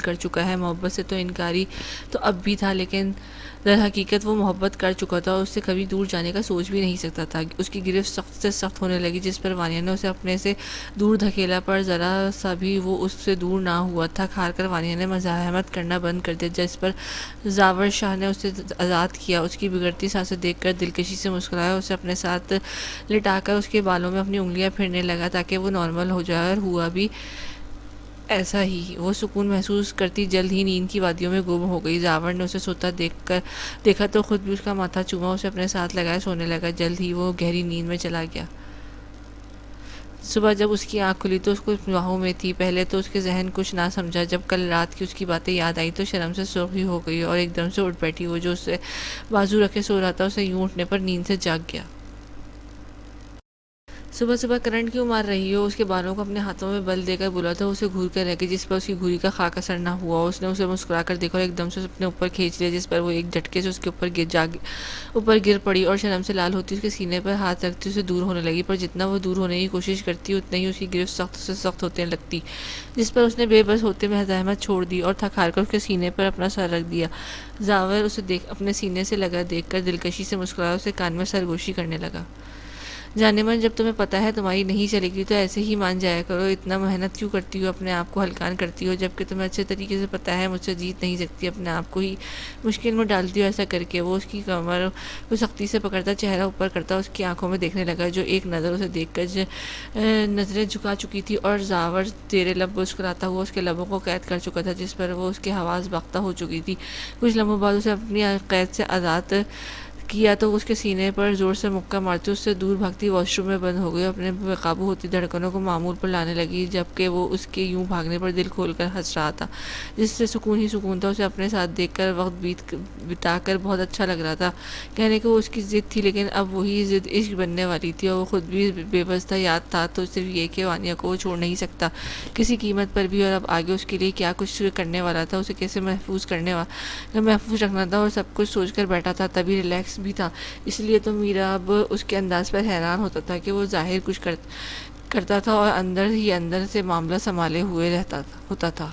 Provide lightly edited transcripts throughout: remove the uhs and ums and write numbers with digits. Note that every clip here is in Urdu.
کر چکا ہے، محبت سے تو انکاری تو اب بھی تھا، لیکن در حقیقت وہ محبت کر چکا تھا اور اس سے کبھی دور جانے کا سوچ بھی نہیں سکتا تھا۔ اس کی گرفت سخت سے سخت ہونے لگی، جس پر وانیہ نے اسے اپنے سے دور دھکیلا، پر ذرا سا بھی وہ اس سے دور نہ ہوا۔ تھک ہار کر وانیہ نے مزاحمت کرنا بند کر دیا، جس پر زاور شاہ نے اسے آزاد کیا۔ اس کی بگڑتی سانسیں دیکھ کر دلکشی سے مسکرایا، اسے اپنے ساتھ لٹا کر اس کے بالوں میں اپنی انگلیاں پھیرنے لگا تاکہ وہ نارمل ہو جائے، اور ہوا بھی ایسا ہی۔ وہ سکون محسوس کرتی جلد ہی نیند کی وادیوں میں گم ہو گئی۔ زاور نے اسے سوتا دیکھا تو خود بھی اس کا ماتھا چوما، اسے اپنے ساتھ لگائے سونے لگا۔ جلد ہی وہ گہری نیند میں چلا گیا۔ صبح جب اس کی آنکھ کھلی تو اس کو باہوں میں تھی۔ پہلے تو اس کے ذہن کچھ نہ سمجھا، جب کل رات کی اس کی باتیں یاد آئی تو شرم سے سرخ ہو گئی اور ایک دم سے اٹھ بیٹھی۔ وہ جو اسے بازو رکھے سو رہا تھا، اسے یوں اٹھنے پر نیند سے جاگ گیا۔ صبح صبح کرنٹ کیوں مار رہی ہو؟ اس کے بالوں کو اپنے ہاتھوں میں بل دے کر بولا تھا۔ اسے گھور کر رہ گئی، جس پر اس کی گھوری کا خاک اثر نہ ہوا۔ اس نے اسے مسکرا کر دیکھا اور ایک دم سے اپنے اوپر کھینچ لیا، جس پر وہ ایک جھٹکے سے اس کے اوپر گر پڑی اور شرم سے لال ہوتی اس کے سینے پر ہاتھ رکھتی اسے دور ہونے لگی۔ پر جتنا وہ دور ہونے کی کوشش کرتی، اتنا ہی اس کی گرفت سخت سے سخت ہونے لگتی، جس پر اس نے بے بس ہوتے مزاحمت چھوڑ دی اور تھک ہار کر اس کے سینے پر اپنا سر رکھ دیا۔ زاور اسے اپنے سینے سے لگا دیکھ کر دلکشی سے مسکرایا، اسے کان میں سرگوشی کرنے لگا۔ جانے من، جب تمہیں پتہ ہے تمہاری نہیں چلے گی تو ایسے ہی مان جایا کرو۔ اتنا محنت کیوں کرتی ہو، اپنے آپ کو ہلکان کرتی ہو، جبکہ تمہیں اچھے طریقے سے پتہ ہے مجھ سے جیت نہیں سکتی۔ اپنے آپ کو ہی مشکل میں ڈالتی ہو ایسا کر کے۔ وہ اس کی کمر کو سختی سے پکڑتا، چہرہ اوپر کرتا، اس کی آنکھوں میں دیکھنے لگا، جو ایک نظر اسے دیکھ کر نظریں جھکا چکی تھی، اور زاور زیر لب مسکراتا ہوا اس کے لبوں کو قید کر چکا تھا، جس پر وہ اس کے حواس باختہ ہو چکی تھی۔ کچھ لمحوں بعد اسے اپنی قید سے آزاد کیا تو اس کے سینے پر زور سے مکہ مارتی اس سے دور بھاگتی واش روم میں بند ہو گئی، اپنے بے قابو ہوتی دھڑکنوں کو معمول پر لانے لگی، جبکہ وہ اس کے یوں بھاگنے پر دل کھول کر ہنس رہا تھا، جس سے سکون ہی سکون تھا۔ اسے اپنے ساتھ دیکھ کر وقت بتا کر بہت اچھا لگ رہا تھا۔ کہنے کو وہ اس کی ضد تھی، لیکن اب وہی ضد عشق بننے والی تھی، اور وہ خود بھی بے بس تھا۔ یاد تھا تو صرف یہ کہ وانیہ کو وہ چھوڑ نہیں سکتا کسی قیمت پر بھی، اور اب آگے اس کے لیے کیا کچھ کرنے والا تھا، اسے کیسے محفوظ رکھنا تھا، اور سب کچھ سوچ کر بیٹھا تھا۔ تبھی ریلیکس بھی تھا، اس لیے تو میرا اب اس کے انداز پر حیران ہوتا تھا کہ وہ ظاہر کچھ کرتا تھا اور اندر ہی اندر سے معاملہ سنبھالے ہوئے ہوتا تھا۔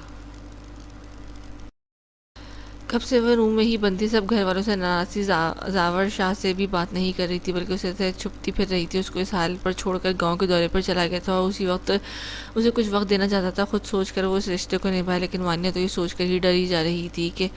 کب سے وہ روم میں ہی بند تھی، سب گھر والوں سے ناراض تھی، زاور شاہ سے بھی بات نہیں کر رہی تھی، بلکہ اسے سے چھپتی پھر رہی تھی۔ اس کو اس حال پر چھوڑ کر گاؤں کے دورے پر چلا گیا تھا، اور اسی وقت اسے کچھ وقت دینا چاہتا تھا خود سوچ کر وہ اس رشتے کو نبھائے۔ لیکن وانیہ تو یہ سوچ کر ہی ڈری جا رہی تھی کہ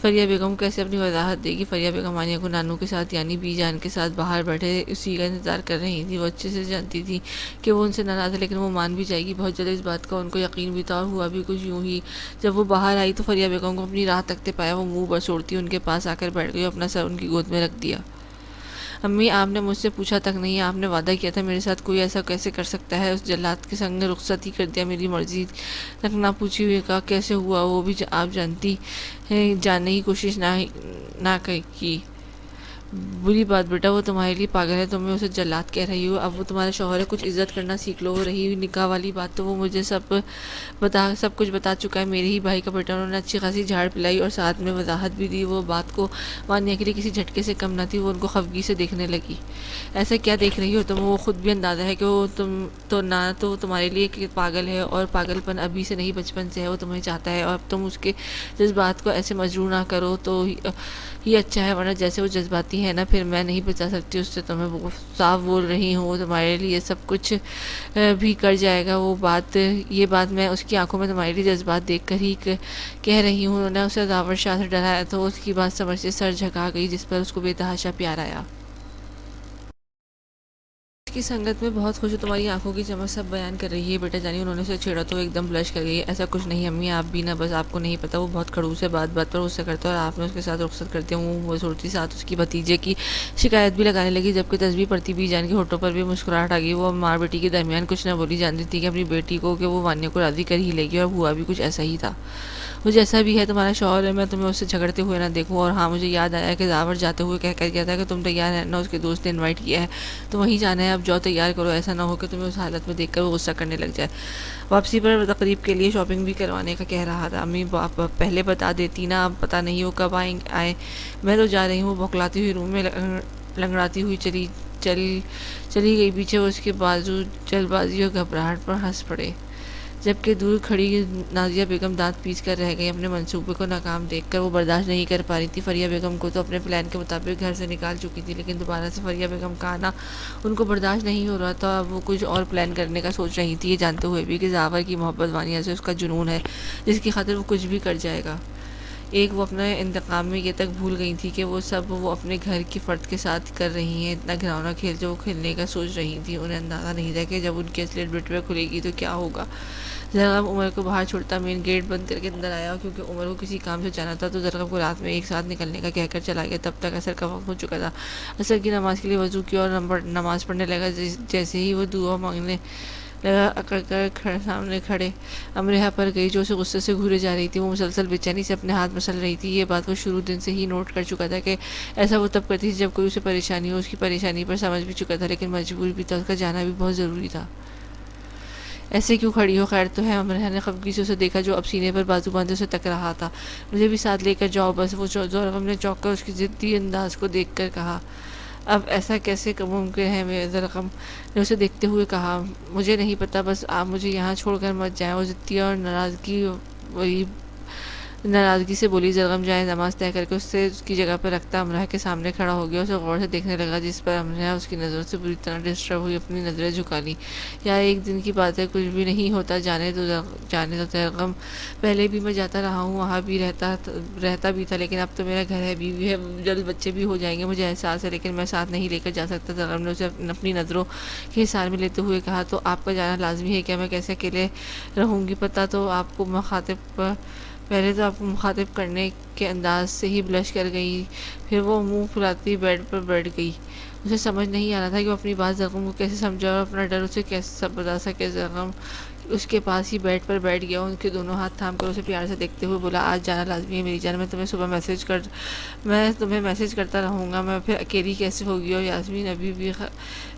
فریہ بیگم کیسے اپنی وضاحت دے گی۔ فریہ بیگم وانیہ کو نانو کے ساتھ یعنی بی جان کے ساتھ باہر بیٹھے اسی کا انتظار کر رہی تھی۔ وہ اچھے سے جانتی تھی کہ وہ ان سے ناراض ہے، لیکن وہ مان بھی جائے گی بہت جلد، اس بات کا ان کو یقین بھی تھا، اور ہوا بھی کچھ یوں ہی۔ جب وہ باہر آئی تو فریہ بیگم کو اپنی راہ تکتے پایا وہ منہ بسوڑتی ان کے پاس آ کر بیٹھ گئی اور اپنا سر ان کی گود میں رکھ دیا۔ امی، آپ نے مجھ سے پوچھا تک نہیں، آپ نے وعدہ کیا تھا میرے ساتھ، کوئی ایسا کیسے کر سکتا ہے؟ اس جلاد کے سنگ نے رخصت ہی کر دیا، میری مرضی تک نہ پوچھی ہوئی کہا کیسے ہوا، وہ بھی آپ جانتی ہیں، جاننے کی کوشش نہ کی۔ بری بات بیٹا، وہ تمہارے لیے پاگل ہے، تمہیں اسے جلاد کہہ رہی ہو۔ اب وہ تمہارا شوہر ہے، کچھ عزت کرنا سیکھ لو۔ وہ رہی نکاح والی بات تو وہ مجھے سب کچھ بتا چکا ہے، میرے ہی بھائی کا بیٹا۔ انہوں نے اچھی خاصی جھاڑ پلائی اور ساتھ میں وضاحت بھی دی۔ وہ بات کو وانیہ کے لیے کسی جھٹکے سے کم نہ تھی، وہ ان کو خفگی سے دیکھنے لگی۔ ایسا کیا دیکھ رہی ہو تم؟ وہ خود بھی اندازہ ہے کہ وہ نہ تو تمہارے لیے کہ پاگل ہے، اور پاگل پن ابھی سے نہیں بچپن سے ہے، وہ تمہیں چاہتا ہے، اور اب تم اس کے جذبات کو ایسے مجروح نہ کرو تو ہی اچھا ہے، ورنہ جیسے وہ جذباتی ہے نا، پھر میں نہیں بچا سکتی اس سے تمہیں۔ وہ صاف بول رہی ہوں، وہ تمہارے لیے سب کچھ بھی کر جائے گا۔ یہ بات میں اس کی آنکھوں میں تمہارے لیے جذبات دیکھ کر ہی کہہ رہی ہوں۔ انہوں نے اسے زاور شاہ سے ڈرایا تو اس کی بات سمجھ سے سر جھکا گئی، جس پر اس کو بے تحاشا پیار آیا۔ کی سنگت میں بہت خوش ہو، تمہاری آنکھوں کی چمک سب بیان کر رہی ہے بیٹا جانی۔ انہوں نے اسے چھیڑا تو ایک دم بلش کر گئی۔ ایسا کچھ نہیں امی، آپ بھی نہ، بس آپ کو نہیں پتا، وہ بہت کھڑوس ہے، بات بات پر غصہ کرتا ہے، اور آپ نے اس کے ساتھ رخصت کرتے ہوں وہ صورتی ساتھ اس کی بھتیجے کی شکایت بھی لگانے لگی، جبکہ تسبیح پڑھتی بی جان کے ہونٹوں پر بھی مسکراہٹ آ گئی۔ وہ ماں بیٹی کے درمیان کچھ نہ بولی، جانتی تھی کہ اپنی بیٹی کو کہ وہ وانیہ کو راضی کر ہی لے گی، اور ہوا بھی کچھ ایسا ہی تھا۔ وہ جیسا بھی ہے تمہارا شوہر ہے، میں تمہیں اس سے جھگڑتے ہوئے نہ دیکھوں۔ اور ہاں، مجھے یاد آیا کہ زاور جاتے ہوئے کہہ کر گیا تھا کہ تم تیار ہے نا، اس کے دوست نے انوائٹ کیا ہے تو وہیں جانا ہے، اب جاؤ تیار کرو، ایسا نہ ہو کہ تمہیں اس حالت میں دیکھ کر وہ غصہ کرنے لگ جائے۔ واپسی پر تقریب کے لیے شاپنگ بھی کروانے کا کہہ رہا تھا۔ امی پہلے بتا دیتی نا، اب پتہ نہیں وہ کب آئے، میں تو جا رہی ہوں۔ بوکھلاتی ہوئی روم میں لنگڑاتی ہوئی چلی گئی پیچھے، وہ اس کے بازو جلد بازی اور گھبراہٹ پر ہنس پڑے۔ جبکہ دور کھڑی نازیہ بیگم دانت پیس کر رہ گئی۔ اپنے منصوبے کو ناکام دیکھ کر وہ برداشت نہیں کر پا رہی تھی۔ فریہ بیگم کو تو اپنے پلان کے مطابق گھر سے نکال چکی تھی، لیکن دوبارہ سے فریہ بیگم کا آنا ان کو برداشت نہیں ہو رہا تھا۔ اب وہ کچھ اور پلان کرنے کا سوچ رہی تھی، یہ جانتے ہوئے بھی کہ زاور کی محبت وانیہ سے اس کا جنون ہے، جس کی خاطر وہ کچھ بھی کر جائے گا۔ ایک وہ اپنے انتقام میں یہ تک بھول گئی تھی کہ وہ سب وہ اپنے گھر کی فرد کے ساتھ کر رہی ہیں۔ اتنا گھراؤنا کھیل جو وہ کھیلنے کا سوچ رہی تھی، انہیں اندازہ نہیں تھا کہ جب ان کی اصلیت بٹوے کھلے گی تو کیا ہوگا۔ زرغم عمر کو باہر چھوڑتا مین گیٹ بند کر کے اندر آیا، کیونکہ عمر کو کسی کام سے جانا تھا تو زرغم کو رات میں ایک ساتھ نکلنے کا کہہ کر چلا گیا۔ تب تک عصر کا وقت ہو چکا تھا۔ عصر کی نماز کے لیے وضو کیا اور نماز پڑھنے لگا۔ جیسے ہی وہ دعا مانگنے لگا، اکڑ کر سامنے کھڑے امرہا پر گئی، جو اسے غصے سے گھورے جا رہی تھی۔ وہ مسلسل بے چینی سے اپنے ہاتھ مسل رہی تھی۔ یہ بات وہ شروع دن سے ہی نوٹ کر چکا تھا کہ ایسا وہ تب کرتی تھی جب کوئی اسے پریشانی ہو۔ اس کی پریشانی پر سمجھ بھی چکا تھا، لیکن مجبور بھی تھا، اس کا جانا بھی بہت ضروری تھا۔ ایسے کیوں کھڑی ہو، خیر تو ہے؟ امرہا نے خفگی سے اسے دیکھا، جو اب سینے پر بازو باندھے اسے تک رہا تھا۔ مجھے بھی ساتھ لے کر جاؤ بس، وہ زرغم نے چونک کر اس کی ضدی انداز کو دیکھ کر کہا۔ اب ایسا کیسے ممکن ہے؟ میرے زرغم نے اسے دیکھتے ہوئے کہا۔ مجھے نہیں پتا، بس آپ مجھے یہاں چھوڑ کر مت جائیں۔ وہ ضدی اور ناراضگی سے بولی۔ زرغم جائے نماز طے کر کے اس کی جگہ پر رکھتا امرہا کے سامنے کھڑا ہو گیا، اسے غور سے دیکھنے لگا، جس پر امرہا اس کی نظروں سے بری طرح ڈسٹرب ہوئی، اپنی نظریں جھکا لی۔ یا ایک دن کی بات ہے، کچھ بھی نہیں ہوتا، جانے دو زرغم، پہلے بھی میں جاتا رہا ہوں، وہاں بھی رہتا بھی تھا، لیکن اب تو میرا گھر ہے، بیوی ہے، جلد بچے بھی ہو جائیں گے، مجھے احساس ہے، لیکن میں ساتھ نہیں لے کر جا سکتا۔ زرغم نے اسے اپنی نظروں کے حصار میں لیتے ہوئے کہا۔ تو آپ کا جانا لازمی ہے کیا؟ میں کیسے اکیلے رہوں گی؟ پہلے تو آپ کو مخاطب کرنے کے انداز سے ہی بلش کر گئی، پھر وہ منہ پھلاتی بیڈ پر بیٹھ گئی۔ اسے سمجھ نہیں آ رہا تھا کہ وہ اپنی بات زرغم کو کیسے سمجھا اور اپنا ڈر اسے کیسے بتا سکے۔ زرغم اس کے پاس ہی بیڈ پر بیٹھ گیا، ان کے دونوں ہاتھ تھام کر اسے پیار سے دیکھتے ہوئے بولا، آج جانا لازمی ہے میری جان، میں تمہیں میسج کرتا رہوں گا، میں پھر اکیلی کیسے ہوگی؟ اور یاسمین ابھی بھی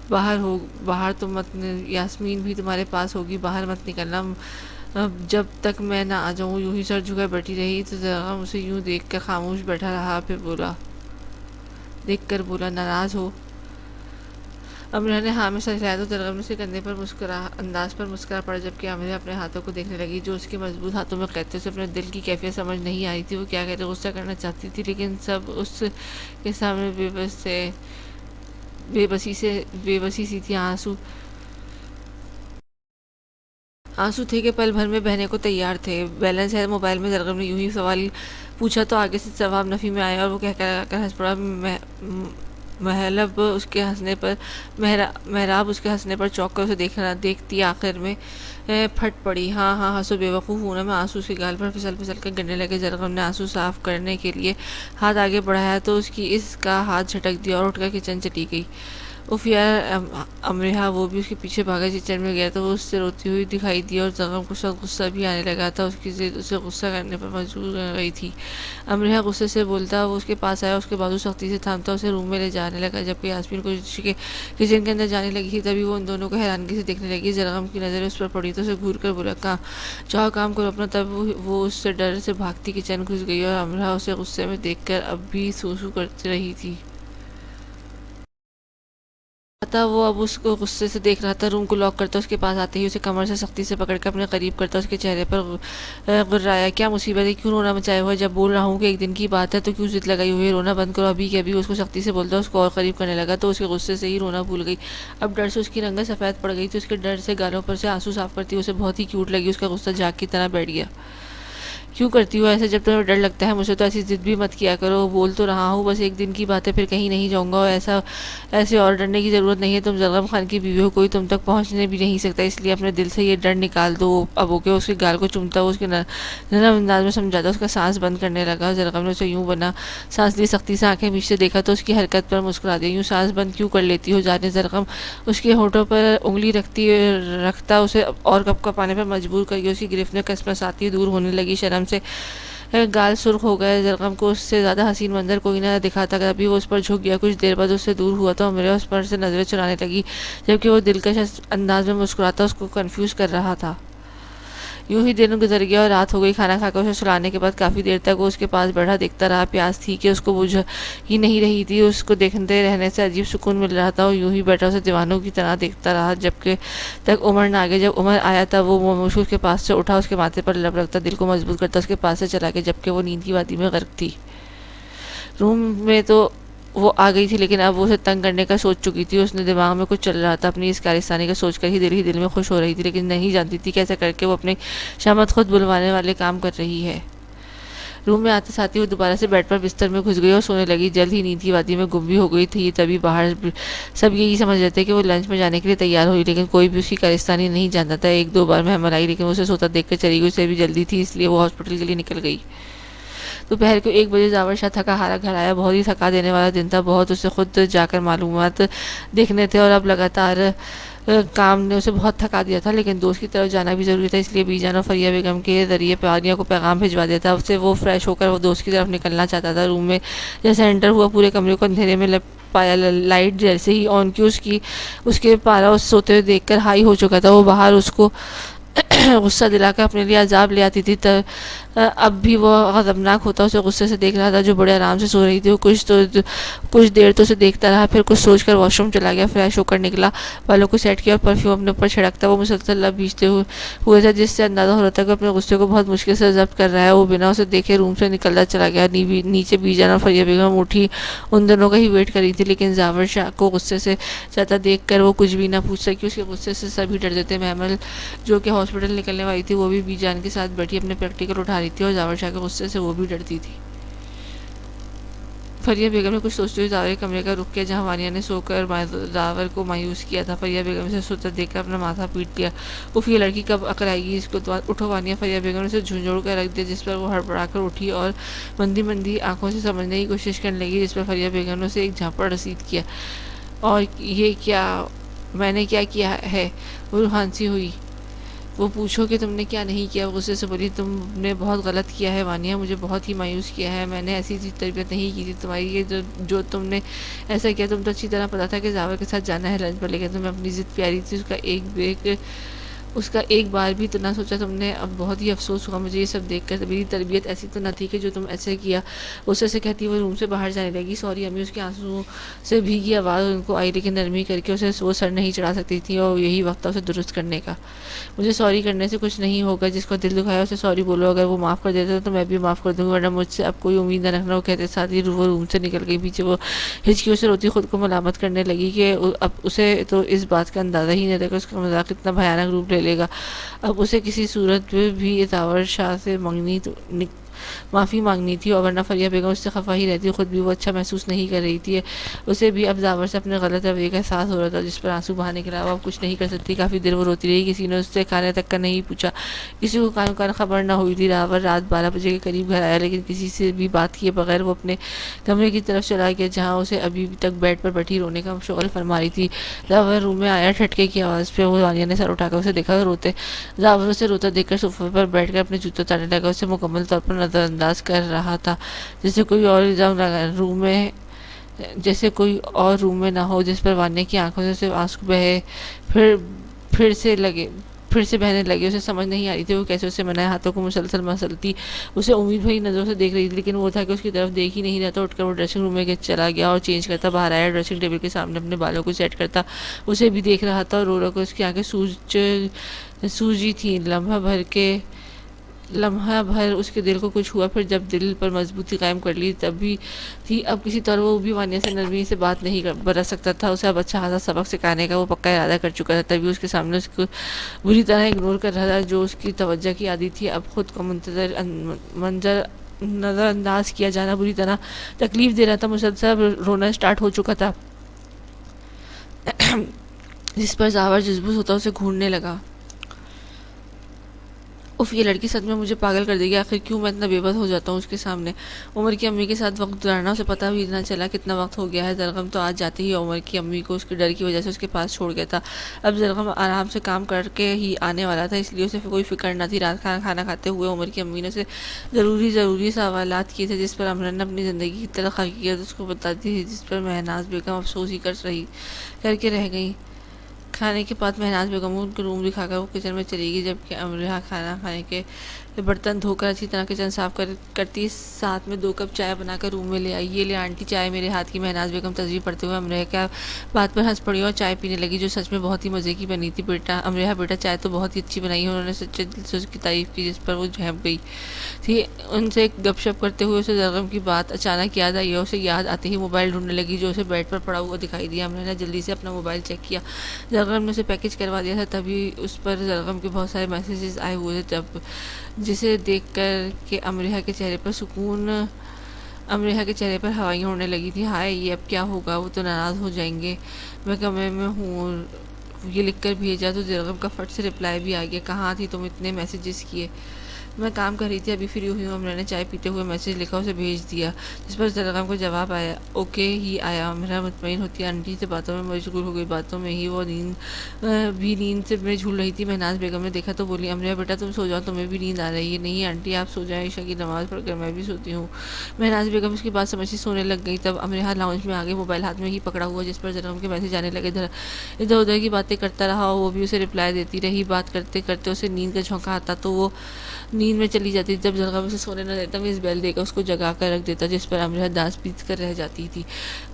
باہر تو مت، یاسمین بھی تمہارے پاس ہوگی، باہر مت نکلنا جب تک میں نہ آ جاؤں۔ یوں ہی سر جھکا بیٹھی رہی تو زرغم اسے یوں دیکھ کر خاموش بیٹھا رہا، پھر بولا ناراض ہو؟ امرہا نے ہاں میں سر ہلایا تو زرغم نے اس کے کندھے پر انداز پر مسکرا پڑا، جبکہ امرہا اپنے ہاتھوں کو دیکھنے لگی جو اس کے مضبوط ہاتھوں میں قید تھے۔ اسے اپنے دل کی کیفیت سمجھ نہیں آ رہی تھی، وہ کیا کہتے، غصہ کرنا چاہتی تھی، لیکن سب اس کے سامنے بے بسی سی تھی۔ آنسو تھے کہ پل بھر میں بہنے کو تیار تھے۔ بیلنس ہے موبائل میں؟ زرغم نے یوں ہی سوال پوچھا تو آگے سے جواب نفی میں آیا اور وہ کہہ کر ہنس پڑا۔ محراب اس کے ہنسنے پر چونک کر اسے دیکھتی آخر میں پھٹ پڑی۔ ہاں ہنسو بے وقوف ہوں نا میں۔ آنسو اس کے گال پر پھسل پھسل کر گرنے لگے۔ زرغم نے آنسو صاف کرنے کے لیے ہاتھ آگے بڑھایا تو اس کا ہاتھ جھٹک دیا اور اٹھ کر کچن چلی گئی۔ اف یار امرہا، وہ بھی اس کے پیچھے بھاگا۔ کچن میں گیا تو وہ اس سے روتی ہوئی دکھائی دی اور زرغم کو غصہ بھی آنے لگا تھا۔ اس کی ضد اسے غصہ کرنے پر مجبور کر گئی تھی۔ امرہا غصے سے بولتا وہ اس کے پاس آیا، اس کے بازو سختی سے تھامتا اسے روم میں لے جانے لگا، جبکہ یاسمین کو کچن کے اندر جانے لگی تھی۔ تبھی وہ ان دونوں کو حیرانگی سے دیکھنے لگی۔ زرغم کی نظریں اس پر پڑی تو اسے گھور کر بولا، جاؤ کام کرو اپنا۔ تب وہ اس سے ڈر سے بھاگتی کچن گھس گئی اور امرہا اسے غصے میں دیکھ کر اب بھی سو کرتی رہی تھی۔ وہ اب اس کو غصے سے دیکھ رہا تھا۔ روم کو لاک کرتا اس کے پاس آتے ہی اسے کمر سے سختی سے پکڑ کر اپنے قریب کرتا اس کے چہرے پر غرایا۔ کیا مصیبت ہے؟ کیوں رونا مچایا ہوا ہے؟ جب بول رہا ہوں کہ ایک دن کی بات ہے تو کیوں ضد لگائی ہوئی ہے؟ رونا بند کرو ابھی کے ابھی۔ اس کو سختی سے بولتا اس کو اور قریب کرنے لگا تو اس کے غصے سے ہی رونا بھول گئی۔ اب ڈر سے اس کی رنگت سفید پڑ گئی تھی۔ اس کے ڈر سے گالوں پر سے آنسو صاف کرتی اسے بہت ہی کیوٹ لگی۔ اس کا غصہ جاگ کی طرح بیٹھ گیا۔ کیوں کرتی ہو ایسے؟ جب تمہیں ڈر لگتا ہے مجھے تو ایسی ضد بھی مت کیا کرو۔ بول تو رہا ہوں بس ایک دن کی بات ہے، پھر کہیں نہیں جاؤں گا، اور ایسے اور ڈرنے کی ضرورت نہیں ہے۔ تم زرغم خان کی بیوی ہو، کوئی تم تک پہنچنے بھی نہیں سکتا، اس لیے اپنے دل سے یہ ڈر نکال دو۔ اب اوکے؟ اس کے گال کو چومتا وہ اس کے نرم انداز میں سمجھاتا اس کا سانس بند کرنے لگا۔ زرغم نے اسے یوں بنا سانس لی، سختی سے آنکھیں میچ سے دیکھا تو اس کی حرکت پر مسکرا دیا۔ یوں سانس بند کیوں کر لیتی ہو جانے؟ زرغم اس کے ہونٹوں پر انگلی رکھتا اسے اور کپ کپانے پر مجبور کر گیا۔ اس کی گرفت میں کسمساتی دور ہونے لگی، شرم سے گال سرخ ہو گئے۔ زرغم کو اس سے زیادہ حسین منظر کوئی نہ دکھاتا، تبھی وہ اس پر جھک گیا۔ کچھ دیر بعد اس سے دور ہوا تو امرہا اس پر سے نظریں چرانے لگی، جبکہ وہ دلکش انداز میں مسکراتا اس کو کنفیوز کر رہا تھا۔ یوں ہی دن گزر گیا اور رات ہو گئی۔ کھانا کھا کر اسے سلانے کے بعد کافی دیر تک وہ اس کے پاس بیٹھا دیکھتا رہا۔ پیاس تھی کہ اس کو بجھ ہی نہیں رہی تھی، اس کو دیکھتے رہنے سے عجیب سکون مل رہا تھا۔ اور یوں ہی بیٹھا اسے دیوانوں کی طرح دیکھتا رہا جب کہ تک عمر نہ آ گیا۔ جب عمر آیا تب وہ مشغول اس کے پاس سے اٹھا، اس کے ماتھے پر لب رکھتا، دل کو مضبوط کرتا، اس کے پاس سے چلا گیا جبکہ وہ نیند کی وادی میں غرق تھی۔ روم میں تو وہ آ گئی تھی لیکن اب وہ اسے تنگ کرنے کا سوچ چکی تھی۔ اس نے دماغ میں کچھ چل رہا تھا، اپنی اس کارستانی کا سوچ کر ہی دل میں خوش ہو رہی تھی، لیکن نہیں جانتی تھی کیسے کر کے وہ اپنی شامت خود بلوانے والے کام کر رہی ہے۔ روم میں آتے ساتھ ہی وہ دوبارہ سے بیڈ پر بستر میں گھس گئی اور سونے لگی۔ جلد ہی نیند کی وادی میں گم بھی ہو گئی تھی۔ تبھی باہر سب یہی سمجھ رہے تھے کہ وہ لنچ میں جانے کے لیے تیار ہوئی، لیکن کوئی بھی اس کی کارستانی نہیں جانتا تھا۔ ایک دو بار مہمان آئی لیکن اسے سوتا دیکھ کر چلی گئی۔ اسے بھی جلدی تھی اس لیے وہ ہاسپٹل کے لیے نکل گئی۔ دوپہر کو 1 بجے زاور شاہ تھکا ہارا گھر آیا۔ بہت ہی تھکا دینے والا دن تھا، بہت اسے خود جا کر معلومات دیکھنے تھے اور اب لگاتار کام نے اسے بہت تھکا دیا تھا، لیکن دوست کی طرف جانا بھی ضروری تھا، اس لیے بی جان اور فریہ بیگم کے ذریعے پانیہ کو پیغام بھجوا دیا تھا۔ اس سے وہ فریش ہو کر وہ دوست کی طرف نکلنا چاہتا تھا۔ روم میں جیسے انٹر ہوا پورے کمرے کو اندھیرے میں پایا۔ لائٹ جیسے ہی آن کی اس کے پارا اس سوتے ہوئے دیکھ کر ہائی ہو چکا تھا۔ وہ باہر اس کو غصہ دلا کر اپنے لیے عذاب لے آتی تھی، اب بھی وہ غضبناک ہوتا اسے غصے سے دیکھ رہا تھا جو بڑے آرام سے سو رہی تھی۔ وہ کچھ دیر تو اسے دیکھتا رہا، پھر کچھ سوچ کر واش روم چلا گیا، فریش ہو کر نکلا، بالوں کو سیٹ کیا اور پرفیوم اپنے اوپر چھڑکتا وہ مسلسل لب بھیجتے ہوئے تھا، جس سے اندازہ ہو رہا تھا کہ اپنے غصے کو بہت مشکل سے ضبط کر رہا ہے۔ وہ بنا اسے دیکھے روم سے نکلتا چلا گیا۔ نیچے بی جان اور فریہ بیگم اٹھی ان دونوں کا ہی ویٹ کر رہی تھی، لیکن زاور شاہ کو غصے سے جاتا دیکھ کر وہ کچھ بھی نہ پوچھ سکی۔ اس کے غصے سے سبھی ڈر دیتے۔ محمل جو کہ ہاسپٹل نکلنے والی تھی وہ بھی بی جان کے ساتھ بیٹھی اپنے پریکٹیکل اٹھا رہی تھی اور زاور شاہ کے غصے سے وہ بھی ڈرتی تھی۔ فریہ بیگم نے کچھ سوچتے ہوئے زاور کے کمرے کا رخ کیا جہاں وانیہ نے سو کر زاور کو مایوس کیا تھا۔ فریہ بیگم سے سوتا دیکھ کر اپنا ماتھا پیٹ لیا۔ اف، یہ لڑکی کب عقل آئے گی اس کو؟ اٹھو وانیہ، فریہ بیگم نے اسے جھنجھوڑ کر رکھ دیا، جس پر وہ ہڑبڑا کر اٹھی اور مندی آنکھوں سے سمجھنے کی کوشش کرنے لگی، جس پر فریہ بیگم نے اسے ایک جھاپڑ رسید کیا۔ اور یہ کیا میں نے کیا کیا ہے؟ وہ روحان سی ہوئی۔ وہ پوچھو کہ تم نے کیا نہیں کیا؟ غصے سے بولی، تم نے بہت غلط کیا ہے وانیہ، مجھے بہت ہی مایوس کیا ہے، میں نے ایسی تربیت نہیں کی تھی تمہاری، یہ جو تم نے ایسا کیا، تم تو اچھی طرح پتا تھا کہ زاور کے ساتھ جانا ہے لنچ پر، لیکن تمہیں اپنی ضد پیاری تھی، اس کا ایک بار بھی تو نہ سوچا تم نے۔ اب بہت ہی افسوس ہوا مجھے یہ سب دیکھ کر، میری تربیت ایسی تو نہ تھی کہ جو تم ایسے کیا۔ غصے سے کہتی وہ روم سے باہر جانے لگی۔ سوری امی، اس کے آنسو سے بھیگی آواز ان کو آئی، لیکن نرمی کر کے اسے وہ سر نہیں چڑھا سکتی تھی اور یہی وقت تھا اسے درست کرنے کا۔ مجھے سوری کرنے سے کچھ نہیں ہوگا، جس کو دل دکھایا اسے سوری بولو، اگر وہ معاف کر دیتا تو میں بھی معاف کر دوں گی، ورنہ مجھ سے اب کوئی امید نہ رکھنا۔ وہ کہتے ساتھ ہی وہ روم سے نکل گئی۔ پیچھے وہ ہچکیوں سے روتی خود کو ملامت کرنے لگی کہ اب اسے تو اس بات کا اندازہ ہی نہیں تھا کہ اس کا مذاق اتنا بھیانک روپ لے لے گا۔ اب اسے کسی صورت میں بھی زاور شاہ سے معافی مانگنی تھی، اور ورنہ فریہ بیگم اس سے خفا ہی رہتی، خود بھی وہ اچھا محسوس نہیں کر رہی تھی۔ اسے بھی اب زاور سے اپنے غلط رویے کا احساس ہو رہا تھا، جس پر آنسو بہانے کے علاوہ اب کچھ نہیں کر سکتی۔ کافی دیر وہ روتی رہی، کسی نے اس سے کھانے تک کا نہیں پوچھا، کسی کو کان خبر نہ ہوئی تھی۔ زاور رات 12 بجے کے قریب گھر آیا، لیکن کسی سے بھی بات کیے بغیر وہ اپنے کمرے کی طرف چلا گیا جہاں اسے ابھی تک بیڈ پر بیٹھی رونے کا شغل فرما رہی تھی۔ زاور روم میں آیا جھٹکے کی آواز پہ، وہ وانیہ نے سر اٹھا کر اسے دیکھا، زاور اسے روتا دیکھ کر صوفے پر بیٹھ کر اپنے جوتے اتارنے لگا، اسے مکمل طور پر نظر انداز کر رہا تھا، جیسے کوئی اور روم میں نہ ہو، جس پر وانیہ کی آنکھوں سے صرف آنسو بہے پھر سے بہنے لگے۔ اسے سمجھ نہیں آ رہی تھی وہ کیسے اسے منائے، ہاتھوں کو مسلسل مسلتی اسے امید بھری نظروں سے دیکھ رہی تھی، لیکن وہ تھا کہ اس کی طرف دیکھ ہی نہیں رہتا۔ اٹھ کر وہ ڈریسنگ روم میں چلا گیا اور چینج کرتا باہر آیا، ڈریسنگ ٹیبل کے سامنے اپنے بالوں کو سیٹ کرتا اسے بھی دیکھ رہا تھا، اور رو کر اس کی آنکھیں سوجی تھیں۔ لمحہ بھر اس کے دل کو کچھ ہوا، پھر جب دل پر مضبوطی قائم کر لی اب کسی طرح وہ بھی وانیہ سے نرمی سے بات نہیں برت سکتا تھا۔ اسے اب اچھا خاصا سبق سکھانے کا وہ پکا ارادہ کر چکا تھا، تبھی اس کے سامنے اس کو بری طرح اگنور کر رہا تھا جو اس کی توجہ کی عادی تھی۔ اب خود کو منظر نظر انداز کیا جانا بری طرح تکلیف دے رہا تھا، مسلسل رونا سٹارٹ ہو چکا تھا، جس پر زاور جذبوس ہوتا اسے گھونڈنے لگا۔ اف، یہ لڑکی سچ میں مجھے پاگل کر دے گی، آخر کیوں میں اتنا بے بس ہو جاتا ہوں اس کے سامنے۔ عمر کی امی کے ساتھ وقت گزارنا، اسے پتہ بھی نہ چلا کتنا وقت ہو گیا ہے۔ زرغم تو آج جاتے ہی عمر کی امی کو اس کے ڈر کی وجہ سے اس کے پاس چھوڑ گیا تھا۔ اب زرغم آرام سے کام کر کے ہی آنے والا تھا، اس لیے اسے کوئی فکر نہ تھی۔ رات کھانا کھاتے ہوئے عمر کی امی نے اسے ضروری سوالات کیے تھے، جس پر امرن اپنی زندگی کی تلخ حقیقت اس کو بتاتی تھی، جس پر مہناز بیگم افسوس ہی کر کے رہ گئی۔ کھانے کے بعد مہناز بیگم کو ان کے روم دکھا کر وہ کچن میں چلی گئی، جبکہ امرہ کھانا کھانے کے برتن دھو کر اچھی طرح کچن صاف کرتی، ساتھ میں 2 کپ چائے بنا کر روم میں لے آئی۔ یہ لے آنٹی چائے میرے ہاتھ کی، مہناز بیگم تصویر پڑھتے ہوئے امرہ کی بات پر ہنس پڑی اور چائے پینے لگی، جو سچ میں بہت ہی مزے کی بنی تھی۔ امرہ بیٹا چائے تو بہت ہی اچھی بنائی ہے، انہوں نے سچے دل سے اس کی تعریف کی، جس پر وہ جھپ گئی تھی۔ ان سے گپ شپ کرتے ہوئے اسے زرغم کی بات اچانک یاد آئی اور اسے یاد آتے ہی موبائل ڈھونڈنے لگی، جو اسے بیڈ پر پڑا ہوا دکھائی دیا۔ امرہ نے جلدی سے اپنا موبائل چیک کیا، زرغم نے اسے پیکج کروا دیا تھا، تبھی اس پر زرغم کے بہت سارے میسیجز آئے ہوئے تھے، جسے دیکھ کر کہ امرہ کے چہرے پر ہوائیاں اڑنے لگی تھیں۔ ہائے، یہ اب کیا ہوگا، وہ تو ناراض ہو جائیں گے، میں کمرے میں ہوں، یہ لکھ کر بھیجا تو زرغم کا فٹ سے رپلائی بھی آ گیا، کہاں تھی تم اتنے میسیجز کیے؟ میں کام کر رہی تھی، ابھی فری ہوئی ہوں۔ امرہ نے چائے پیتے ہوئے میسیج لکھا، اسے بھیج دیا، جس پر زرغم کو جواب آیا، اوکے ہی آیا۔ امرہ مطمئن ہوتی آنٹی سے باتوں میں مشغول ہو گئی، باتوں میں ہی وہ نیند سے میں جھول رہی تھی۔ مہناز بیگم نے دیکھا تو بولی، امرہ بیٹا تم سو جاؤ، تمہیں بھی نیند آ رہی ہے؟ نہیں آنٹی آپ سو جائیں، عشاء کی نماز پڑھ کر میں بھی سوتی ہوں۔ مہناز بیگم اس کی بات سمجھتی سونے لگ گئی، تب امرہ لاؤنج میں آ گئی، موبائل ہاتھ میں ہی پکڑا ہوا، جس پر زرغم کے میسیج آنے لگے۔ ادھر ادھر کی باتیں کرتا رہا اور وہ بھی اسے رپلائی دیتی رہی۔ بات کرتے کرتے اسے نیند کا جھونکا آتا تو وہ نیند میں چلی جاتی، جب زرغم اسے سونے نہ دیتا وہ اس بیل دے کر اس کو جگا کر رکھ دیتا، جس پر امرہ داس پیت کر رہ جاتی تھی۔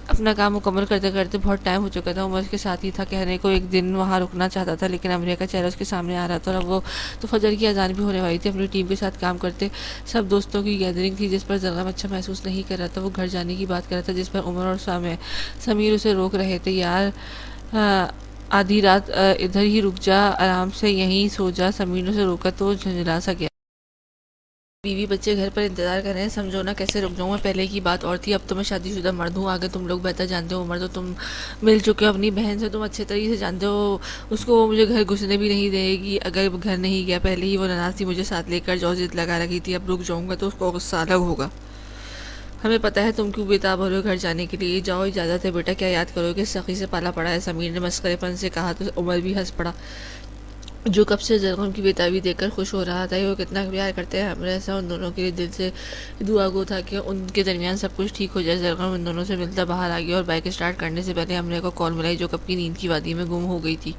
اپنا کام مکمل کرتے کرتے بہت ٹائم ہو چکا تھا، عمر کے ساتھ ہی تھا، کہنے کو ایک دن وہاں رکنا چاہتا تھا، لیکن امرہ کا چہرہ اس کے سامنے آ رہا تھا اور اب وہ تو فجر کی اذان بھی ہونے والی تھی۔ اپنی ٹیم کے ساتھ کام کرتے سب دوستوں کی گیدرنگ تھی، جس پر زرغم اچھا محسوس نہیں کر رہا تھا۔ وہ گھر جانے کی بات کر رہا تھا، جس پر عمر اور سمیر اسے روک رہے تھے، یار آدھی رات ادھر ہی رک جا، آرام سے یہیں سو جا۔ سمیر نے اسے روکا تو جھنجھلا سا گیا، بیوی بچے گھر پر انتظار کر رہے ہیں، سمجھو نا کیسے رک جاؤں میں، پہلے کی بات اور تھی، اب تو میں شادی شدہ مرد ہوں، آگے تم لوگ بہتر جانتے ہو، عمر تو تم مل چکے ہو اپنی بہن سے، تم اچھے طریقے سے جانتے ہو اس کو، وہ مجھے گھر گھسنے بھی نہیں دے گی اگر گھر نہیں گیا، پہلے ہی وہ ناراض تھی مجھے ساتھ لے کر، جو ضد لگا رکھی تھی، اب رک جاؤں گا تو اس کو غصہ الگ ہوگا۔ ہمیں پتہ ہے تم کیوں بےتاب ہو رہے ہو گھر جانے کے لیے، جاؤ اجازت ہے بیٹا، کیا یاد کرو کہ سخی سے پالا پڑا ہے، سمیر نے مسخرے پن سے کہا تو عمر بھی ہنس پڑا، جو کب سے زرغم کی بےتابی دیکھ کر خوش ہو رہا تھا، وہ کتنا پیار کرتے ہیں امرہ سے، ان دونوں کے لیے دل سے دعا گو تھا کہ ان کے درمیان سب کچھ ٹھیک ہو جائے۔ زرغم ان دونوں سے ملتا باہر آ گیا اور بائک اسٹارٹ کرنے سے پہلے امرہ کو کال ملائی، جو کب کی نیند کی وادی میں گم ہو گئی تھی۔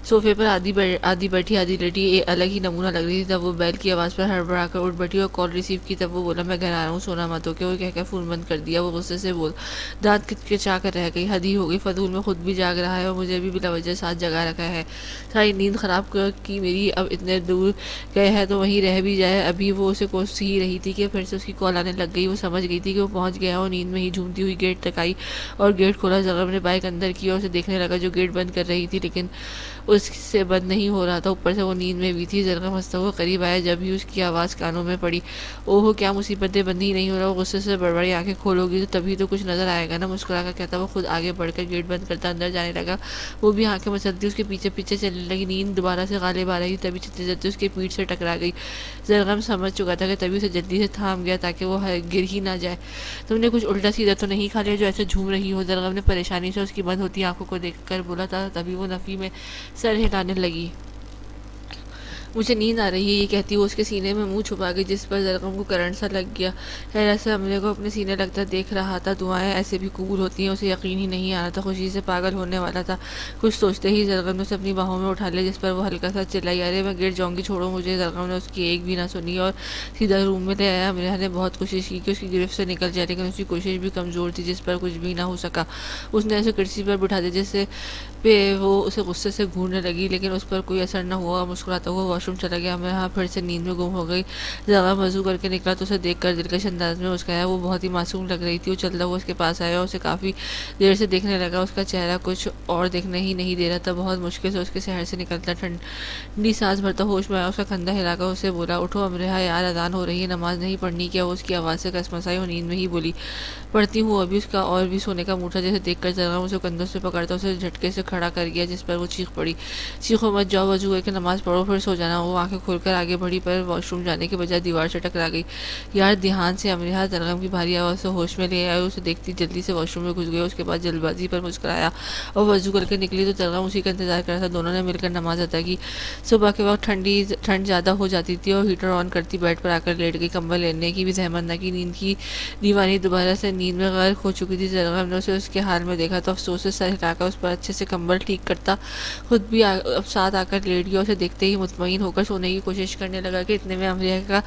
صوفے پر آدھی بیٹھی آدھی لیٹی الگ ہی نمونہ لگ رہی تھی، تب وہ بیل کی آواز پر ہڑبڑا کر اٹھ بیٹھی اور کال ریسیو کی، تب وہ بولا، میں گھر آ رہا ہوں، سونا مت ہو، کہ وہ کہہ کر فون بند کر دیا۔ وہ غصے سے دانت کچکچا کر رہ گئی، حد ہی ہو گئی، فضول میں خود بھی جاگ رہا ہے اور مجھے بھی بلا وجہ ساتھ جگا رکھا ہے، ساری نیند خراب کی میری، اب اتنے دور گئے ہیں تو وہیں رہ بھی جائے۔ ابھی وہ اسے کوس ہی رہی تھی کہ پھر سے اس کی کال آنے لگ گئی، وہ سمجھ گئی تھی کہ وہ پہنچ گیا اور نیند میں ہی جھومتی ہوئی گیٹ تک آئی اور گیٹ کھولا۔ زرغم نے بائک اندر کی اور اسے دیکھنے لگا، جو گیٹ بند کر رہی تھی، لیکن اس سے بند نہیں ہو رہا تھا، اوپر سے وہ نیند میں بھی تھی۔ زرغم ہنستا ہوا قریب آیا، جب ہی اس کی آواز کانوں میں پڑی، اوہ کیا مصیبت ہے، بند ہی نہیں ہو رہا۔ وہ غصے سے بڑبڑی، آنکھیں کھولو گی تو تبھی تو کچھ نظر آئے گا نا، مسکرا کر کہتا وہ خود آگے بڑھ کر گیٹ بند کرتا اندر جانے لگا۔ وہ بھی آنکھیں مچلتی اس کے پیچھے پیچھے چلنے لگی، نیند دوبارہ سے غالب آ رہی، تبھی چلتے چلتے اس کے پیٹھ سے ٹکرا گئی۔ زرغم سمجھ چکا تھا کہ تبھی اسے جلدی سے تھام گیا تاکہ وہ گر ہی نہ جائے۔ تم نے کچھ الٹا سیدھا تو نہیں کھا لیا جو ایسے جھوم رہی ہو؟ زرغم نے پریشانی سے اس کی بند ہوتی آنکھوں کو دیکھ کر بولا تھا، تبھی وہ نفی میں سر ہلانے لگی۔ مجھے نیند آ رہی ہے، یہ کہتی وہ اس کے سینے میں منہ چھپا گئی، جس پر زرغم کو کرنٹ سا لگ گیا۔ حیرت سے امرہ کو اپنے سینے لگتا دیکھ رہا تھا، دعائیں ایسے بھی قبول ہوتی ہیں، اسے یقین ہی نہیں آ رہا تھا، خوشی سے پاگل ہونے والا تھا۔ کچھ سوچتے ہی زرغم نے اسے اپنی باہوں میں اٹھا لیا، جس پر وہ ہلکا سا چلائی، ارے میں گر جاؤں گی، چھوڑو مجھے۔ زرغم نے اس کی ایک بھی نہ سنی اور سیدھا روم میں لے آیا۔ امرہ نے بہت کوشش کی کہ اس کی گرفت سے نکل جائے، لیکن اس کی کوشش بھی کمزور تھی، جس پر کچھ بھی نہ ہو سکا۔ اس نے اسے کرسی پر بٹھا دیا، جیسے پہ وہ اسے غصے سے گھورنے لگی، لیکن اس پر کوئی اثر نہ ہوا، مسکراتا ہوا واش روم چلا گیا۔ امرہ پھر سے نیند میں گم ہو گئی۔ زرغم وضو کر کے نکلا تو اسے دیکھ کر دلکش انداز میں مسکرایا، وہ بہت ہی معصوم لگ رہی تھی۔ وہ چلتا ہوا اس کے پاس آیا اور اسے کافی دیر سے دیکھنے لگا، اس کا چہرہ کچھ اور دیکھنے ہی نہیں دے رہا تھا۔ بہت مشکل سے اس کے سحر سے نکلتا ٹھنڈی سانس بھرتا ہوش میں آیا، اس کا کندھا ہلا کر اسے بولا، اٹھو امرہ یار، اذان ہو رہی ہے، نماز نہیں پڑھنی کیا؟ وہ اس کی آواز سے کسمسائی اور نیند میں ہی بولی، پڑھتی ہوں ابھی۔ اس کا اور بھی سونے کا موڈ تھا، جیسے دیکھ کر زرغم اسے کندھوں سے پکڑتا اسے جھٹکے سے کھڑا کر گیا، جس پر وہ چیخ پڑی، چیخو مت، جاؤ وضو کر کے نماز پڑھو، پھر سو جانا۔ جانا ہو۔ آنکھیں کھول کر آگے بڑھی پر واش روم جانے کے بجائے دیوار سے ٹکرا گئی۔ یار دھیان سے امرہ زرغم کی بھاری آواز سے ہوش میں لے آئے، اسے دیکھتی جلدی سے واش روم میں گھس گئی۔ اس کے بعد جلد بازی پر مسکرایا اور وضو کر کے نکلی تو زرغم اسی کا انتظار کر رہا تھا۔ دونوں نے مل کر نماز ادا کی۔ صبح کے وقت ٹھنڈ زیادہ ہو جاتی تھی اور ہیٹر آن کرتی بیڈ پر آ کر لیٹ گئی۔ کمبل لینے کی بھی زحمت نہ کی۔ نیند کی دیوانی دوبارہ سے نیند میں غرق ہو چکی تھی۔ زرغم نے اسے اس کے حال میں دیکھا تو افسوس سے سر ہلا کر اس پر اچھے سے کمبل ٹھیک کرتا خود بھی اب ساتھ آ کر لیٹ گیا۔ اسے دیکھتے ہی مطمئن ہو کر سونے کی کوشش کرنے لگا کہ اتنے میں امریہ کا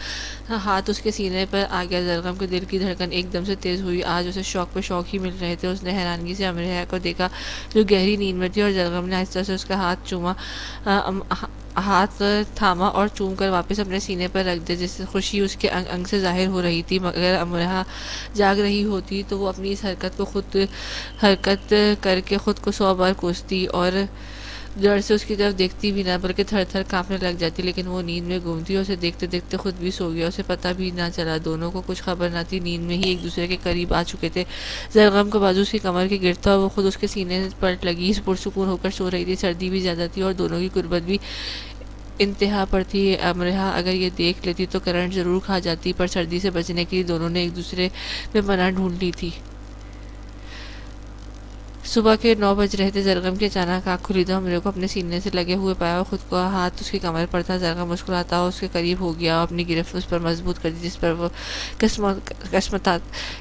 ہاتھ اس کے سینے پر آ گیا۔ زرغم کے دل کی دھڑکن ایک دم سے تیز ہوئی۔ آج اسے شوق پہ شوق ہی مل رہے تھے۔ اس نے حیرانگی سے امریہ کو دیکھا جو گہری نیند میں تھی، اور زرغم نے آہستہ سے اس کا ہاتھ تھاما اور چوم کر واپس اپنے سینے پر رکھ دیا، جس سے خوشی اس کے انگ سے ظاہر ہو رہی تھی۔ اگر امرہ جاگ رہی ہوتی تو وہ اپنی اس حرکت کر کے خود کو 100 بار کوستی اور ڈر سے اس کی طرف دیکھتی بھی نہ بلکہ تھر تھر کانپنے لگ جاتی، لیکن وہ نیند میں گم تھی اور اسے دیکھتے دیکھتے خود بھی سو گیا۔ اسے پتہ بھی نہ چلا، دونوں کو کچھ خبر نہ تھی، نیند میں ہی ایک دوسرے کے قریب آ چکے تھے۔ زرغم کا بازو اس کی کمر کے گرد تھا اور وہ خود اس کے سینے پر لگی پرسکون ہو کر سو رہی تھی۔ سردی بھی زیادہ تھی اور دونوں کی قربت بھی انتہا پر تھی۔ امرہ اگر یہ دیکھ لیتی تو کرنٹ ضرور کھا جاتی، پر سردی سے بچنے کے لیے دونوں نے ایک دوسرے میں پناہ ڈھونڈ لی تھی۔ صبح کے 9 بج رہے تھے۔ زرغم کی اچانک آنکھ کھلی تو امرہ کو اپنے سینے سے لگے ہوئے پایا اور خود کو ہاتھ اس کی کمر پر تھا۔ زرغم مسکراتا ہوا اس کے قریب ہو گیا اور اپنی گرفت اس پر مضبوط کر دی، جس پر وہ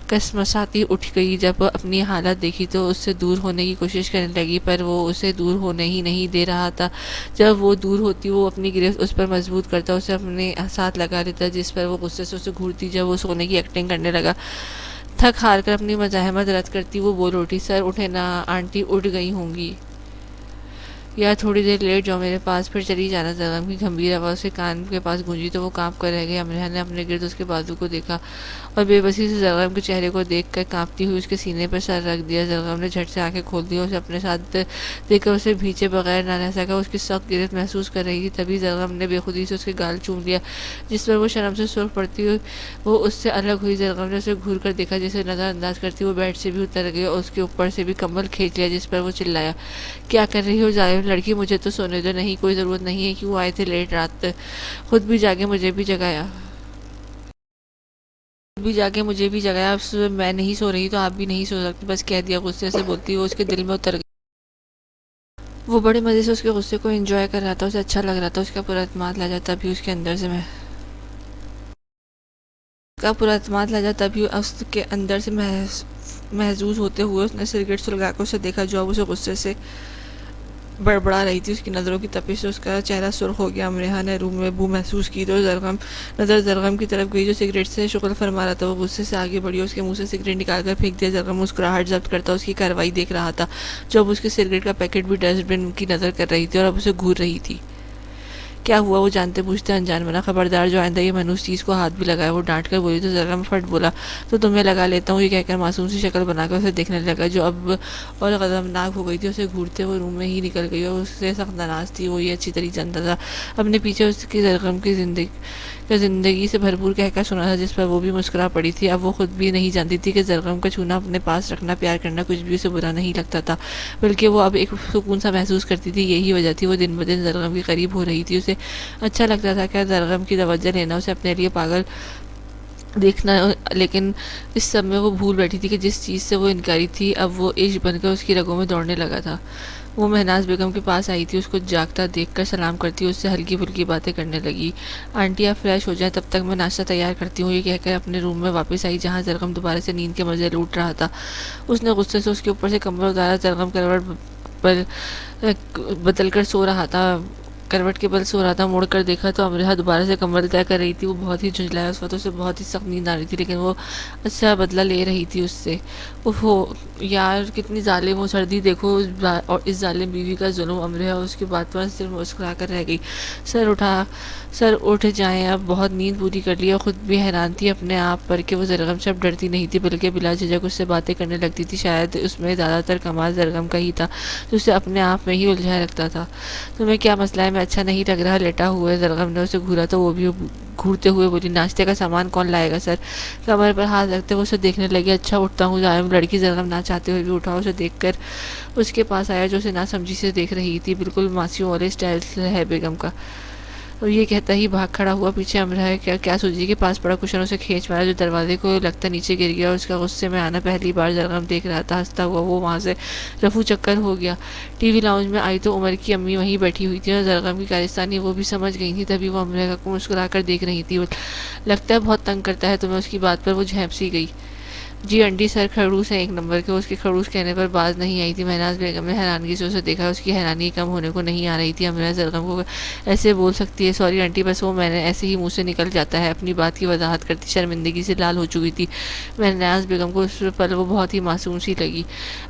کسمساتی اٹھ گئی۔ جب اپنی حالت دیکھی تو اس سے دور ہونے کی کوشش کرنے لگی، پر وہ اسے دور ہونے ہی نہیں دے رہا تھا۔ جب وہ دور ہوتی وہ اپنی گرفت اس پر مضبوط کرتا، اسے اپنے ساتھ لگا لیتا، جس پر وہ غصے سے اسے گھورتی۔ جب وہ سونے کی ایکٹنگ کرنے لگا، تھک ہار کر اپنی مزاحمت رد کرتی وہ بول اٹھی، سر اٹھے نا آنٹی، اٹھ گئی ہوں گی، یا تھوڑی دیر لیٹ جاؤ میرے پاس، پھر چلی جانا۔ زرغم کی گھمبیر آواز کے کان کے پاس گونجی تو وہ کانپ کر رہ گئی۔ امرہ نے اپنے گرد اس کے بازو کو دیکھا اور بے بسی سے زرغم کے چہرے کو دیکھ کر کانپتی ہوئی اس کے سینے پر سر رکھ دیا۔ زرغم نے جھٹ سے آنکھیں کھول دی اور اسے اپنے ساتھ دیکھ کر اسے بھینچے بغیر نہ رہ سکا۔ اس کی سخت گرفت محسوس کر رہی تھی، تبھی زرغم نے بے خودی سے اس کے گال چوم لیا، جس پر وہ شرم سے سرخ پڑتی وہ اس سے الگ ہوئی۔ زرغم نے اسے گھور کر دیکھا، جسے نظر انداز کرتی وہ بیڈ سے بھی اتر گئی اور اس کے اوپر سے بھی کمبل کھینچ لیا، جس پر وہ چلایا، کیا کر رہی ہو ظالم لڑکی، مجھے تو سونے دو۔ نہیں کوئی ضرورت نہیں ہے، کیوں آئے تھے لیٹ رات، خود بھی جاگے مجھے بھی جگایا، اب میں نہیں سو رہی تو آپ بھی نہیں سو سکتے، بس کہہ دیا۔ غصے سے بولتی وہ اس کے دل میں اتر گئی۔ وہ بڑے مزے سے اس کے غصے کو انجوائے کر رہا تھا، اسے اچھا لگ رہا تھا۔ اس کا پورا اعتماد لہجہ تبھی اس کے اندر سے محظوظ ہوتے ہوئے اس نے سگریٹ سلگا کر اسے دیکھا، جو اب اسے غصے سے بڑبڑا رہی تھی۔ اس کی نظروں کی تپش سے اس کا چہرہ سرخ ہو گیا۔ امرہ نے روم میں بو محسوس کی تو نظر زرغم کی طرف گئی جو سگریٹ سے شغل فرما رہا تھا۔ وہ غصے سے آگے بڑھی اور اس کے منہ سے سگریٹ نکال کر پھینک دیا۔ زرغم مسکراہٹ ضبط کرتا اس کی کارروائی دیکھ رہا تھا، جو اب اس کے سگریٹ کا پیکٹ بھی ڈسٹ بن کی نظر کر رہی تھی اور اب اسے گھور رہی تھی۔ کیا ہوا؟ وہ جانتے پوچھتے انجان بنا، خبردار جو آئندہ یہ منحوس چیز کو ہاتھ بھی لگایا۔ وہ ڈانٹ کر بولی تو زرغم فٹ بولا، تو تمہیں لگا لیتا ہوں، یہ کہہ کر معصوم سی شکل بنا کر اسے دیکھنے لگا، جو اب اور غضبناک ہو گئی تھی۔ اسے گھورتے وہ روم میں ہی نکل گئی اور اس سے سخت ناراض تھی۔ وہ یہ اچھی طرح جانتا تھا اپنے پیچھے اس کی زرغم کی زندگی سے بھرپور کہکہ سنا تھا، جس پر وہ بھی مسکرا پڑی تھی۔ اب وہ خود بھی نہیں جانتی تھی کہ زرغم کا چھونا، اپنے پاس رکھنا، پیار کرنا کچھ بھی اسے برا نہیں لگتا تھا، بلکہ وہ اب ایک سکون سا محسوس کرتی تھی۔ یہی وجہ تھی وہ دن بدن زرغم کے قریب ہو رہی تھی۔ اسے اچھا لگتا تھا کہ زرغم کی توجہ لینا، اسے اپنے لیے پاگل دیکھنا، لیکن اس سب میں وہ بھول بیٹھی تھی کہ جس چیز سے وہ انکاری تھی اب وہ عشق بن کر اس کی رگوں میں دوڑنے لگا تھا۔ وہ مہناز بیگم کے پاس آئی تھی، اس کو جاگتا دیکھ کر سلام کرتی اس سے ہلکی پھلکی باتیں کرنے لگی۔ آنٹی آپ فریش ہو جائیں، تب تک میں ناشتہ تیار کرتی ہوں، یہ کہہ کر اپنے روم میں واپس آئی، جہاں زرغم دوبارہ سے نیند کے مزے لوٹ رہا تھا۔ اس نے غصے سے اس کے اوپر سے کمبل اتارا۔ زرغم کروٹ پر بدل کر سو رہا تھا، کروٹ کے بل سو رہا تھا۔ مڑ کر دیکھا تو امرہ دوبارہ سے کمبل طے کر رہی تھی۔ وہ بہت ہی جھنجھلایا، اس وقت اسے بہت ہی سخت نیند آ رہی تھی، لیکن وہ اچھا بدلہ لے رہی تھی اس سے۔ یار کتنی ظالم ہو، سردی دیکھو اور اس ظالم بیوی کا ظلم۔ امرہ اس کی بات پر صرف مسکرا کر رہ گئی۔ سر اٹھ جائیں، اب بہت نیند پوری کر لی۔ اور خود بھی حیران تھی اپنے آپ پر کہ وہ زرغم سے اب ڈرتی نہیں تھی، بلکہ بلا جھجک اس سے باتیں کرنے لگتی تھی۔ شاید اس میں زیادہ تر کمال زرغم کا ہی تھا، جو اسے اپنے آپ میں ہی الجھائے رکھتا تھا۔ تمہیں کیا مسئلہ ہے؟ میں اچھا نہیں لگ رہا لیٹا ہوا؟ زرغم نے اسے گھورا تو وہ بھی گھورتے ہوئے بولی، ناشتے کا سامان کون لائے گا سر؟ کمر پر ہاتھ رکھتے وہ اسے دیکھنے لگی۔ اچھا اٹھتا ہوں ظالم لڑکی۔ زرغم نہ چاہتے ہوئے بھی اٹھا، اسے دیکھ کر اس کے پاس آیا جو اسے نہ سمجھی سے دیکھ رہی تھی۔ بالکل ماسیوں والے سٹائل ہے بیگم کا۔ اور یہ کہتا ہی بھاگ کھڑا ہوا پیچھے امرا کیا سوجی کے پاس پڑا کشنوں سے کھینچ مارا جو دروازے کو لگتا نیچے گر گیا، اور اس کا غصے میں آنا پہلی بار زرغم دیکھ رہا تھا۔ ہنستا ہوا وہ وہاں سے رفو چکر ہو گیا۔ ٹی وی لاؤنج میں آئی تو عمر کی امی وہیں بیٹھی ہوئی تھی اور زرغم کی کارستانی وہ بھی سمجھ گئی تھی، تبھی وہ امرا کو مسکرا کر دیکھ رہی تھی۔ لگتا ہے بہت تنگ کرتا ہے تمہیں، اس کی بات پر وہ جھینپ سی گئی۔ جی انڈی سر خڑوس ہیں ایک نمبر کے۔ اس کے خڑوس کہنے پر باز نہیں آئی تھی۔ مہناز بیگم نے حیرانگی سے اسے دیکھا، اس کی حیرانی کم ہونے کو نہیں آ رہی تھی۔ امرا زرغم کو ایسے بول سکتی ہے؟ سوری آنٹی، بس وہ میں نے ایسے ہی منہ سے نکل جاتا ہے، اپنی بات کی وضاحت کرتی شرمندگی سے لال ہو چکی تھی۔ مہناز بیگم کو اس پل وہ بہت ہی معصوم سی لگی۔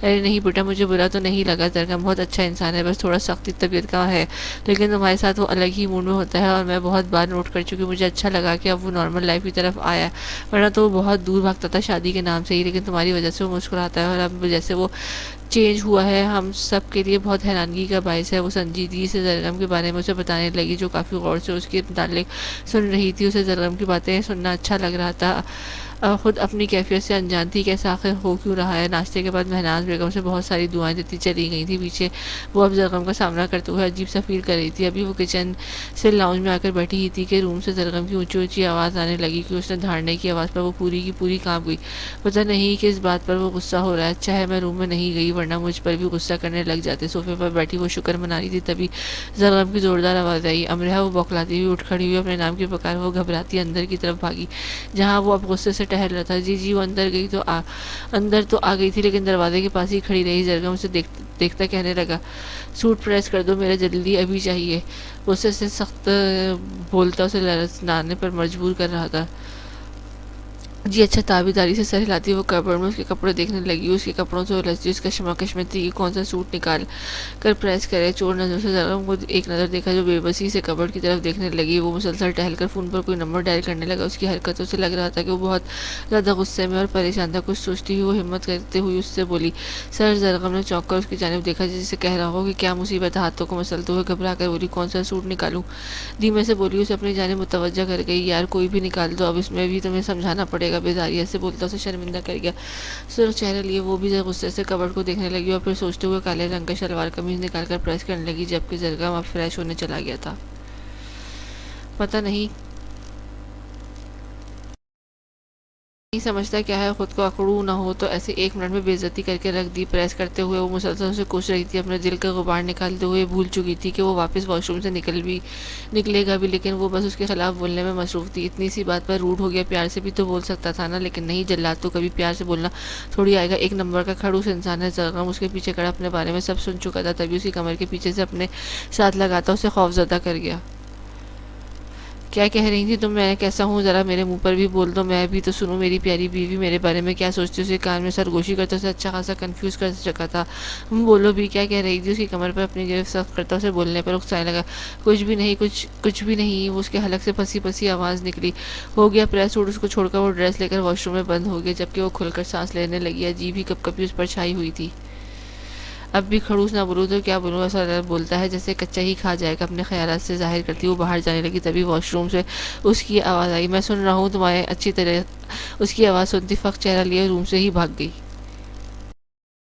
ارے نہیں بیٹا، مجھے برا تو نہیں لگا، زرغم بہت اچھا انسان ہے، بس تھوڑا سختی طبیعت کا ہے، لیکن تمہارے ساتھ وہ الگ ہی موڈ میں ہوتا ہے اور میں بہت بار نوٹ کر چکی ہوں۔ مجھے اچھا لگا کہ اب وہ نارمل لائف کی طرف آیا، ورنہ تو وہ بہت دور بھاگتا تھا شادی کے نام سے ہی، لیکن تمہاری وجہ سے وہ مسکراتا ہے اور اب جیسے وہ چینج ہوا ہے ہم سب کے لیے بہت حیرانگی کا باعث ہے۔ وہ سنجیدگی سے زرغم کے بارے میں اسے بتانے لگی، جو کافی غور سے اس کے متعلق سن رہی تھی۔ اسے زرغم کی باتیں سننا اچھا لگ رہا تھا، خود اپنی کیفیت سے انجان تھی کہ ایسا آخر ہو کیوں رہا ہے۔ ناشتے کے بعد مہناز بیگم سے بہت ساری دعائیں دیتی چلی گئی تھی پیچھے۔ وہ اب زرغم کا سامنا کرتے ہوئے عجیب سا فیل کر رہی تھی۔ ابھی وہ کچن سے لاؤنج میں آ کر بیٹھی ہی تھی کہ روم سے زرغم کی اونچی اونچی آواز آنے لگی کہ اس نے دھاڑنے کی آواز پر وہ پوری کی پوری کانپ گئی۔ پتہ نہیں کہ اس بات پر وہ غصہ ہو رہا ہے۔ اچھا ہے میں روم میں نہیں گئی، ورنہ مجھ پر بھی غصہ کرنے لگ جاتے۔ صوفے پر بیٹھی وہ شکر منا رہی تھی، تبھی زرغم کی زوردار آواز آئی، امرا۔ وہ بوکھلاتی ہوئی اٹھ کھڑی ہوئی، اپنے نام کی پکار وہ گھبراتی اندر کی طرف بھاگی جہاں وہ اب غصے سے ٹہل رہا تھا۔ جی وہ اندر تو آ گئی تھی، لیکن دروازے کے پاس ہی کھڑی رہی۔ زرغم اسے دیکھتا کہنے لگا، سوٹ پریس کر دو، میرے جلدی ابھی چاہیے۔ غصے سے سخت بولتا اسے لڑانے پر مجبور کر رہا تھا۔ جی اچھا۔ تابیداری سے سر ہلاتی وہ کپبورڈ میں اس کے کپڑے دیکھنے لگی، اس کے کپڑوں سے الجھتی اس کا کشمکش میں تھی کہ کون سا سوٹ نکال کر پریس کرے۔ چور نظروں سے زرغم کو ایک نظر دیکھا جو بے بسی سے کپبورڈ کی طرف دیکھنے لگی۔ وہ مسلسل ٹہل کر فون پر کوئی نمبر ڈائل کرنے لگا۔ اس کی حرکتوں سے لگ رہا تھا کہ وہ بہت زیادہ غصے میں اور پریشان تھا۔ کچھ سوچتی ہوئی وہ ہمت کرتے ہوئی اس سے بولی، سر۔ زرغم نے چونک کر اس کی جانب دیکھا جسے کہہ رہا ہو کہ کیا مصیبت ہے۔ ہاتھوں کو مسلتے ہوئے گھبرا کر بولی، کون سا سوٹ نکالوں؟ دھیمے سے بولی، اسے اپنی جانب متوجہ کر گئی۔ یار کوئی بھی نکال دو، اب اس میں بھی تمہیں سمجھانا پڑے گا۔ بیزاریت سے بولتا اسے شرمندہ کر گیا۔ سرخ چہرہ لیے وہ بھی غصے سے کپبورڈ کو دیکھنے لگی اور پھر سوچتے ہوئے کالے رنگ کا شلوار قمیض نکال کر پریس کرنے لگی، جبکہ زرغم اب فریش ہونے چلا گیا تھا۔ پتہ نہیں سمجھتا کیا ہے، خود کو اکڑوں نہ ہو تو ایسے ایک منٹ میں بے عزتی کر کے رکھ دی۔ پریس کرتے ہوئے وہ مسلسل اسے کوس رہی تھی، اپنے دل کا غبار نکالتے ہوئے بھول چکی تھی کہ وہ واپس واش روم سے نکلے گا بھی، لیکن وہ بس اس کے خلاف بولنے میں مصروف تھی۔ اتنی سی بات پر روڈ ہو گیا، پیار سے بھی تو بول سکتا تھا نا، لیکن نہیں، جلاد تو کبھی پیار سے بولنا تھوڑی آئے گا۔ ایک نمبر کا کھڑوس انسان ہے زرغم، اس کے پیچھے کڑا اپنے بارے میں سب سن چکا تھا، تبھی اس کی کمر کے پیچھے سے اپنے ساتھ لگاتا اسے خوفزدہ کر گیا۔ کیا کہہ رہی تھی تم؟ میں کیسا ہوں ذرا میرے منہ پر بھی بول دو، میں بھی تو سنوں۔ میری پیاری بیوی میرے بارے میں کیا سوچتی؟ اسے کان میں سرگوشی کرتا اسے اچھا خاصا کنفیوز کر چکا تھا۔ بولو بھی، کیا کہہ رہی تھی؟ اس کی کمر پر اپنی جیب سخت کرتا اسے بولنے پر اکسانے لگا۔ کچھ بھی نہیں، کچھ بھی نہیں۔ وہ اس کے حلق سے پھنسی پھنسی آواز نکلی۔ ہو گیا پریس سوٹ اس کو چھوڑ کر وہ ڈریس لے کر واش روم میں بند ہو گیا، جبکہ وہ کھل کر سانس لینے لگی۔ عجیب ہی کپ کپی اس پر چھائی ہوئی تھی۔ اب بھی خڑوس نہ بولوں تو کیا بولوں، ایسا بولتا ہے جیسے کچا ہی کھا جائے گا، اپنے خیالات سے ظاہر کرتی وہ باہر جانے لگی، تبھی واش روم سے اس کی آواز آئی، میں سن رہا ہوں تمہیں اچھی طرح۔ اس کی آواز سنتی فخر چہرہ لیے روم سے ہی بھاگ گئی۔